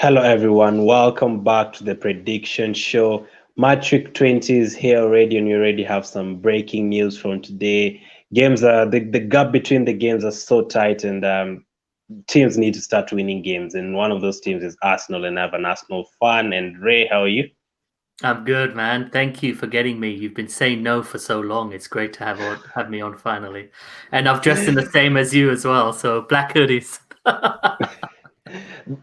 Hello, everyone. Welcome back to the prediction show. Match week 20 is here already, and we already have some breaking news from today. Games are the gap between the games are so tight, and teams need to start winning games. And one of those teams is Arsenal, and I have an Arsenal fan. And Ray, how are you? I'm good, man. Thank you for getting me. You've been saying no for so long. It's great to have me on finally. And I've dressed in the same as you as well, so black hoodies.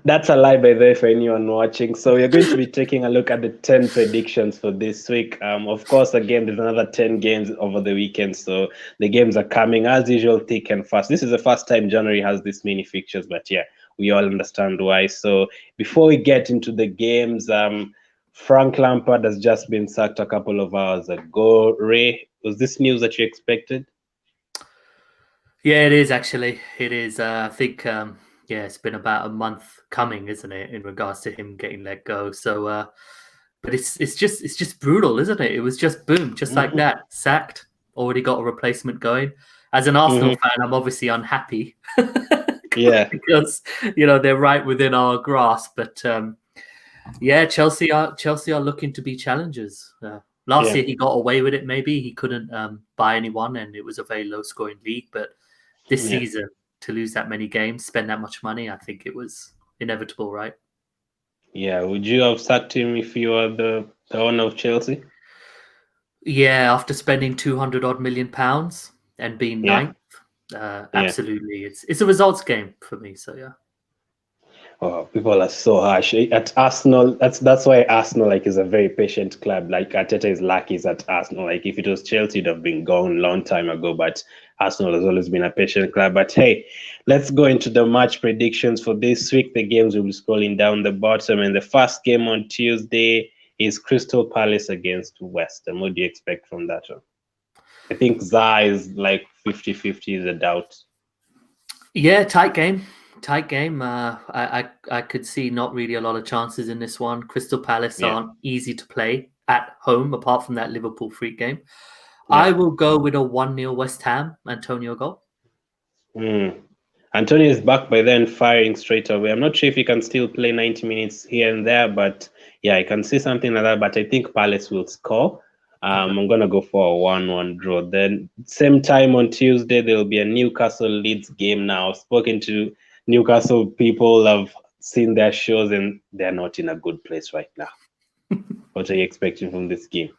That's a lie, by the way, for anyone watching. So we're going to be taking a look at the 10 predictions for this week. Of course, again, there's another 10 games over the weekend, so the games are coming as usual, thick and fast. This is the first time January has this many fixtures, but yeah, we all understand why. So before we get into the games, Frank Lampard has just been sacked a couple of hours ago. Ray, was this news that you expected? Yeah, it is actually. It is. I think. Yeah, it's been about a month coming, isn't it, in regards to him getting let go. So, but it's just brutal, isn't it? It was just boom, just like that, sacked. Already got a replacement going. As an Arsenal fan, I'm obviously unhappy. Yeah, because they're right within our grasp. But yeah, Chelsea are looking to be challengers. Last yeah. year he got away with it. Maybe he couldn't buy anyone, and it was a very low-scoring league. But this Yeah. season, to lose that many games, spend that much money, I think it was inevitable, right? Yeah, would you have sacked him if you were the owner of Chelsea? Yeah, after spending 200 odd £1 million and being Yeah, ninth, yeah. absolutely, it's a results game for me. So yeah. Oh, people are so harsh. At Arsenal, that's why Arsenal is a very patient club. Like Arteta is lucky he's at Arsenal. Like if it was Chelsea, it'd have been gone long time ago. But Arsenal has always been a patient club. But hey, let's go into the match predictions for this week. The games will be scrolling down the bottom, and the first game on Tuesday is Crystal Palace against West Ham. What do you expect from that one? I think ZA is like 50-50 is a doubt. Yeah, tight game. Tight game. I could see not really a lot of chances in this one. Crystal Palace Yeah, aren't easy to play at home, apart from that Liverpool free game. yeah. I will go with a 1-0 West Ham, Antonio goal. Mm. Antonio is back by then, firing straight away. I'm not sure if he can still play 90 minutes here and there, but yeah, I can see something like that. But I think Palace will score. Okay. I'm gonna go for a 1-1 draw. Then same time on Tuesday there will be a Newcastle Leeds game. Now I've spoken to Newcastle people, have seen their shows, and they're not in a good place right now. What are you expecting from this game?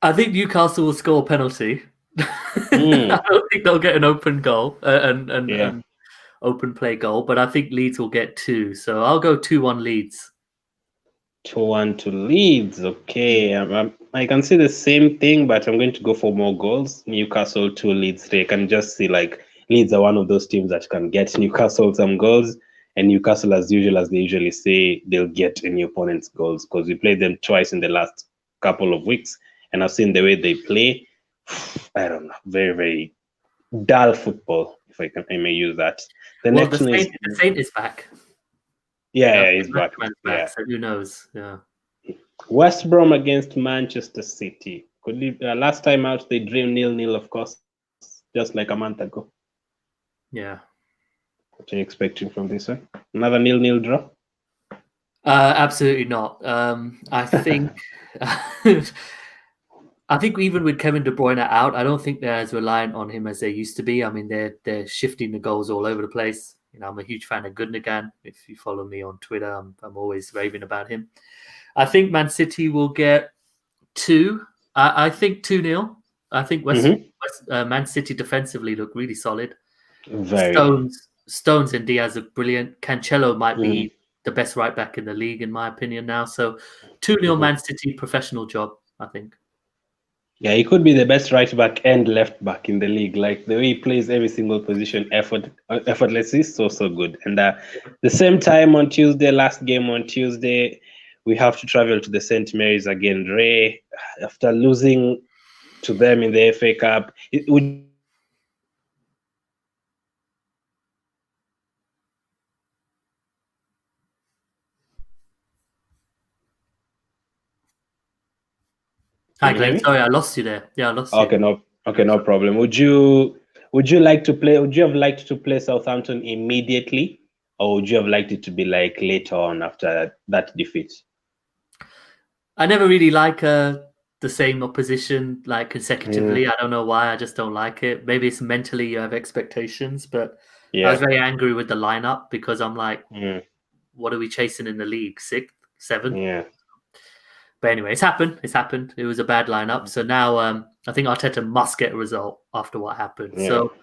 I think Newcastle will score a penalty. Mm, I don't think they'll get an open goal yeah. and open play goal, but I think Leeds will get two. So I'll go 2-1 Leeds. 2-1 to Leeds. Okay, I can see the same thing, but I'm going to go for more goals. Newcastle 2, Leeds 3. I can just see like Leeds are one of those teams that can get Newcastle some goals, and Newcastle, as usual, as they usually say, they'll get any opponent's goals because we played them twice in the last couple of weeks, and I've seen the way they play. I don't know, very very dull football, if I may use that. The Well, next one is the Saint is back. yeah, he's back. Man's Yeah. back, so who knows? Yeah. West Brom against Manchester City. Could be last time out they drew 0-0, of course, just like a month ago. Yeah. What are you expecting from this one? Another 0-0 draw? Absolutely not. I think I think even with Kevin De Bruyne out, I don't think they're as reliant on him as they used to be. I mean, they're shifting the goals all over the place. I'm a huge fan of Gundogan. If you follow me on Twitter, I'm always raving about him. I think Man City will get 2. I think 2-0. I think Man City defensively look really solid. Very. Stones and Diaz are brilliant. Cancelo might be the best right back in the league, in my opinion, now. So 2-0 Man City, professional job, I think. Yeah, he could be the best right back and left back in the league. Like the way he plays every single position effortlessly, so good. And the same time on Tuesday, last game on Tuesday, we have to travel to the St. Mary's again. Ray, after losing to them in the FA Cup, would Hi, can you hear Glenn. me? Sorry, I lost you there. Yeah, I lost you. Okay, no problem. Would you like to play? Would you have liked to play Southampton immediately, or would you have liked it to be like later on after that defeat? I never really like the same opposition like consecutively. I don't know why. I just don't like it. Maybe it's mentally you have expectations, but I was very angry with the lineup because I'm like, what are we chasing in the league? 6th, 7th? Yeah. But anyway, it's happened. It's happened. It was a bad lineup. So now I think Arteta must get a result after what happened. Yeah. So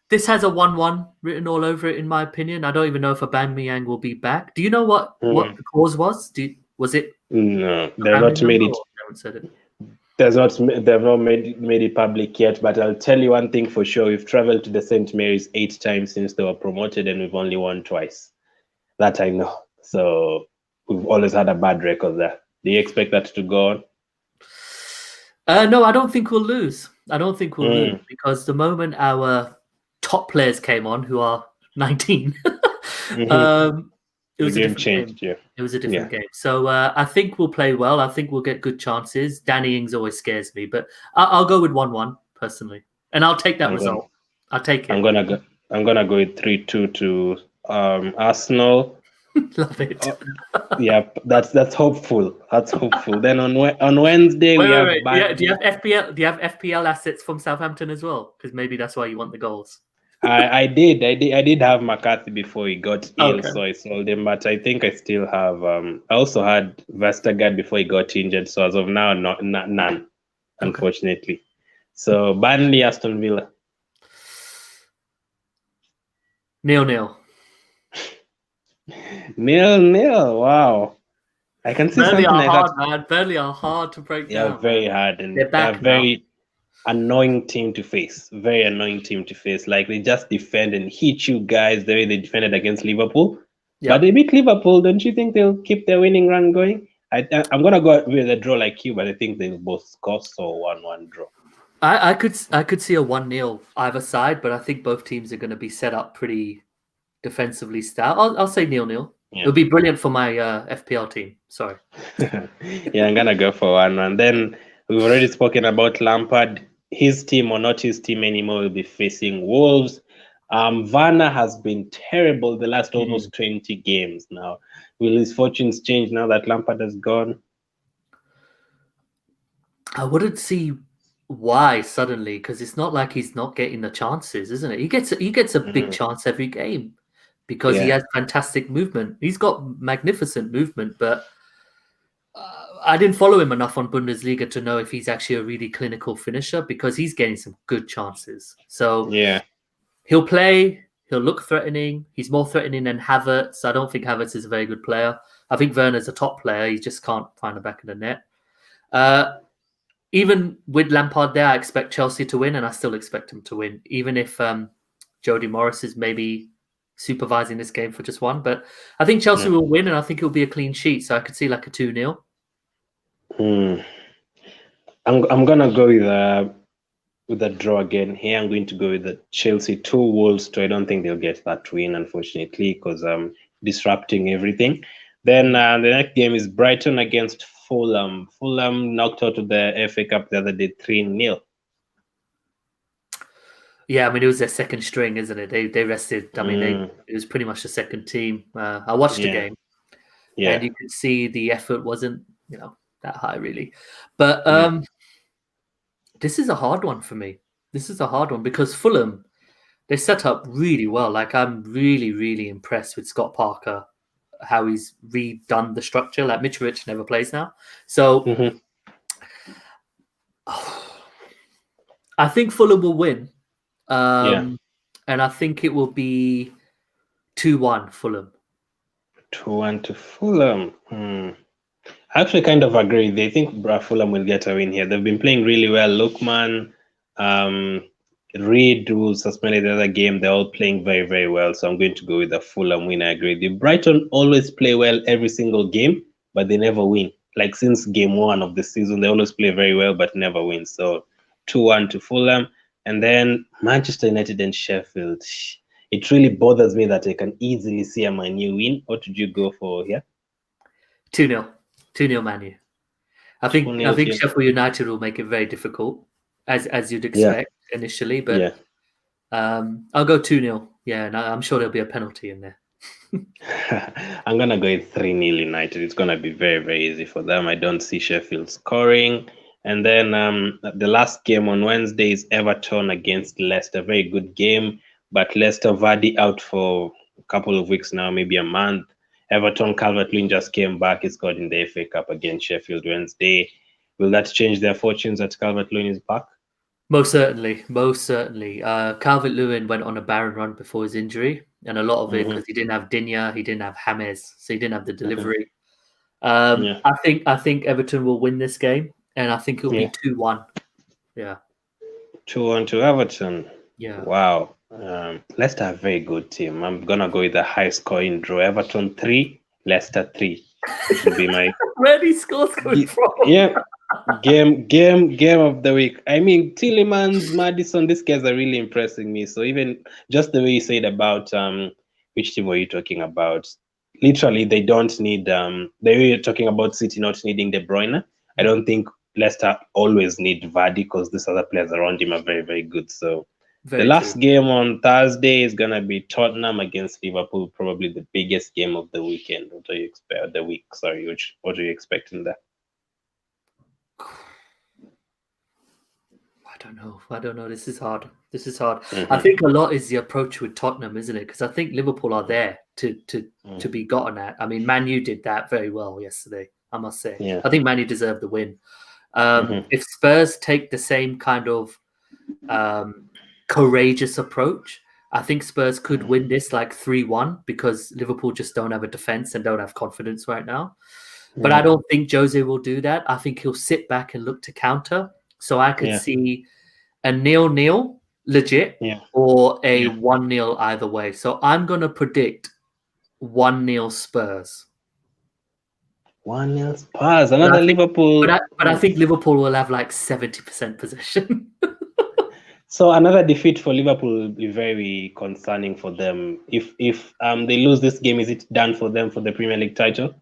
this has a 1-1 written all over it, in my opinion. I don't even know if Aubameyang will be back. Do you know what the cause was? Was it? No, they've not made it. Said it. They've not made it public yet. But I'll tell you one thing for sure: we've travelled to the St. Mary's 8 times since they were promoted, and we've only won twice. That I know. So we've always had a bad record there. Do you expect that to go on? No, I don't think we'll lose. I don't think we'll lose because the moment our top players came on, who are 19, it was a different game. Yeah. It was a different game. So I think we'll play well. I think we'll get good chances. Danny Ings always scares me, but I'll go with 1-1 personally, and I'll take that result. I'll take it. I'm gonna go with 3-2 to Arsenal. Love it. Yeah, that's hopeful. That's hopeful. Then on Wednesday we have. Yeah, do you have FPL? Do you have FPL assets from Southampton as well? Because maybe that's why you want the goals. I did have McCarthy before he got ill, so I sold him. But I think I still have. I also had Vestergaard before he got injured. So as of now, none, unfortunately. So Burnley, Aston Villa. 0-0. 0-0. Wow. I can see Burnley something are like hard, that. man. Burnley are hard to break down. Yeah, very hard, and they're back very annoying team to face. Very annoying team to face. Like they just defend and hit you guys the way they defended against Liverpool. Yep. But they beat Liverpool. Don't you think they'll keep their winning run going? I'm gonna go with a draw like you, but I think they'll both score, so 1-1 draw. I could see a 1-0 either side, but I think both teams are going to be set up pretty defensively stout. I'll say 0-0. Yeah. It'll be brilliant for my FPL team. Sorry. Yeah, I'm gonna go for 1-1. Then we've already spoken about Lampard. His team or not his team anymore will be facing Wolves. Werner has been terrible the last almost 20 games now. Will his fortunes change now that Lampard has gone? I wouldn't see why suddenly, because it's not like he's not getting the chances, isn't it? He gets a big chance every game because he has fantastic movement. He's got magnificent movement, but I didn't follow him enough on Bundesliga to know if he's actually a really clinical finisher because he's getting some good chances. So he'll play, he'll look threatening. He's more threatening than Havertz. I don't think Havertz is a very good player. I think Werner's a top player. He just can't find the back of the net. Even with Lampard there, I expect Chelsea to win, and I still expect him to win, even if Jody Morris is maybe supervising this game for just one. But I think Chelsea will win, and I think it'll be a clean sheet. So I could see like a 2-0. I'm gonna go with a draw again. Here I'm going to go with the Chelsea 2, Wolves 2. I don't think they'll get that win, unfortunately, because I'm disrupting everything. Then the next game is Brighton against Fulham. Fulham knocked out of the FA Cup the other day 3-0. Yeah, I mean, it was their second string, isn't it? They rested. I mean, it was pretty much the second team. I watched the game, and you could see the effort wasn't, that high really. But this is a hard one for me. This is a hard one because Fulham, they set up really well. Like I'm really, really impressed with Scott Parker, how he's redone the structure. Like Mitrovic never plays now. So I think Fulham will win. And I think it will be 2-1 Fulham. 2-1 to Fulham. I actually kind of agree. They think Fulham will get a win here. They've been playing really well. Lookman, Reed, who suspended the other game, they're all playing very, very well. So I'm going to go with the Fulham win. I agree. The Brighton always play well every single game, but they never win. Like since game 1 of the season, they always play very well, but never win. So 2-1 to Fulham. And then Manchester United and Sheffield. It really bothers me that I can easily see a Man U win. What did you go for here? 2-0. 2-0 Man U. I think Sheffield United will make it very difficult, as you'd expect initially. But I'll go 2-0 Yeah, no, I'm sure there'll be a penalty in there. I'm gonna go with 3-0 United. It's gonna be very, very easy for them. I don't see Sheffield scoring. And then the last game on Wednesday is Everton against Leicester. Very good game, but Leicester Vardy out for a couple of weeks now, maybe a month. Everton Calvert-Lewin just came back. He scored in the FA Cup against Sheffield Wednesday. Will that change their fortunes that Calvert-Lewin is back? Most certainly, most certainly. Calvert-Lewin went on a barren run before his injury, and a lot of it because he didn't have Digne, he didn't have James, so he didn't have the delivery. Yeah. I think Everton will win this game, and I think it'll be 2-1. Yeah. 2-1 to Everton. Yeah. Wow. Leicester are a very good team. I'm gonna go with a high scoring draw. Everton 3, Leicester 3. It will be my where these scores coming from? Yeah. Game of the week. I mean, Tielemans, Maddison, these guys are really impressing me. So even just the way you said about which team were you talking about? Literally, they don't need the way you're talking about City not needing De Bruyne. I don't think Leicester always need Vardy because these other players around him are very, very good. So the last game on Thursday is gonna be Tottenham against Liverpool, probably the biggest game of the weekend. What do you expect? The week, sorry. What are you expecting there? I don't know. This is hard. I think a lot is the approach with Tottenham, isn't it? Because I think Liverpool are there to be gotten at. I mean, Man U did that very well yesterday, I must say. Yeah. I think Man U deserved the win. If Spurs take the same kind of courageous approach, I think Spurs could win this like 3-1 because Liverpool just don't have a defense and don't have confidence right now. But I don't think Jose will do that. I think he'll sit back and look to counter. So I could see a 0-0 legit or a 1-0 either way. So I'm going to predict 1-0 Spurs. 1-0 Spurs. Another Liverpool. But I think Liverpool will have like 70% possession. So another defeat for Liverpool will be very concerning for them. If they lose this game, is it done for them for the Premier League title?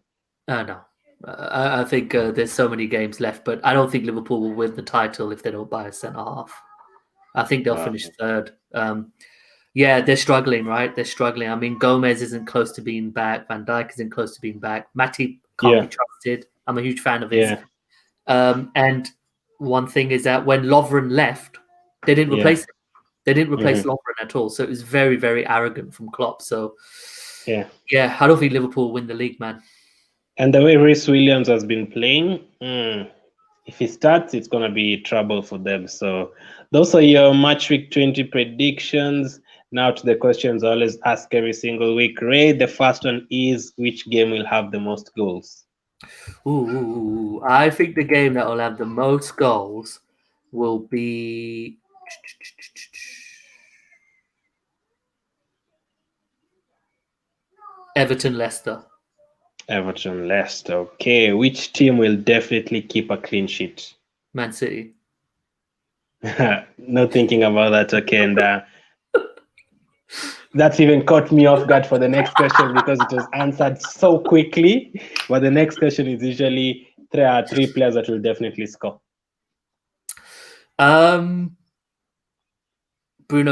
No. I think there's so many games left, but I don't think Liverpool will win the title if they don't buy a centre half. I think they'll finish third. They're struggling, right? They're struggling. I mean, Gomez isn't close to being back. Van Dijk isn't close to being back. Matip can't be trusted. I'm a huge fan of his. And one thing is that when Lovren left, they didn't replace him. They didn't replace Lovren at all. So it was very, very arrogant from Klopp. So, I don't think Liverpool will win the league, man. And the way Rhys Williams has been playing, if he starts, it's going to be trouble for them. So those are your Match Week 20 predictions. Now to the questions I always ask every single week. Ray, the first one is, which game will have the most goals? I think the game that will have the most goals will be... Everton-Leicester. Everton-Leicester. Okay. Which team will definitely keep a clean sheet? Man City. No thinking about that. Okay. And that's even caught me off guard for the next question because it was answered so quickly. But the next question is usually three players that will definitely score. Bruno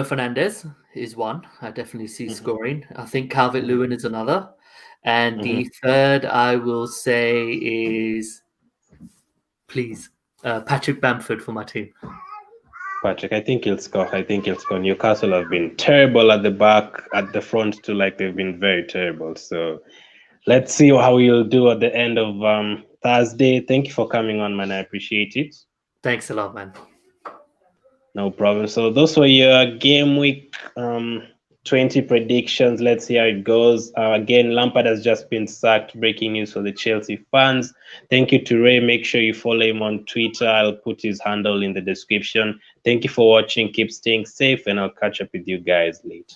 Fernandes is one. I definitely see scoring. I think Calvert-Lewin is another. And the third, I will say, is Patrick Bamford for my team. Patrick, I think he'll score. Newcastle have been terrible at the back, at the front too. Like they've been very terrible. So let's see how he'll do at the end of Thursday. Thank you for coming on, man. I appreciate it. Thanks a lot, man. No problem. So those were your game week 20 predictions. Let's see how it goes. Again, Lampard has just been sacked. Breaking news for the Chelsea fans. Thank you to Ray. Make sure you follow him on Twitter. I'll put his handle in the description. Thank you for watching. Keep staying safe, and I'll catch up with you guys later.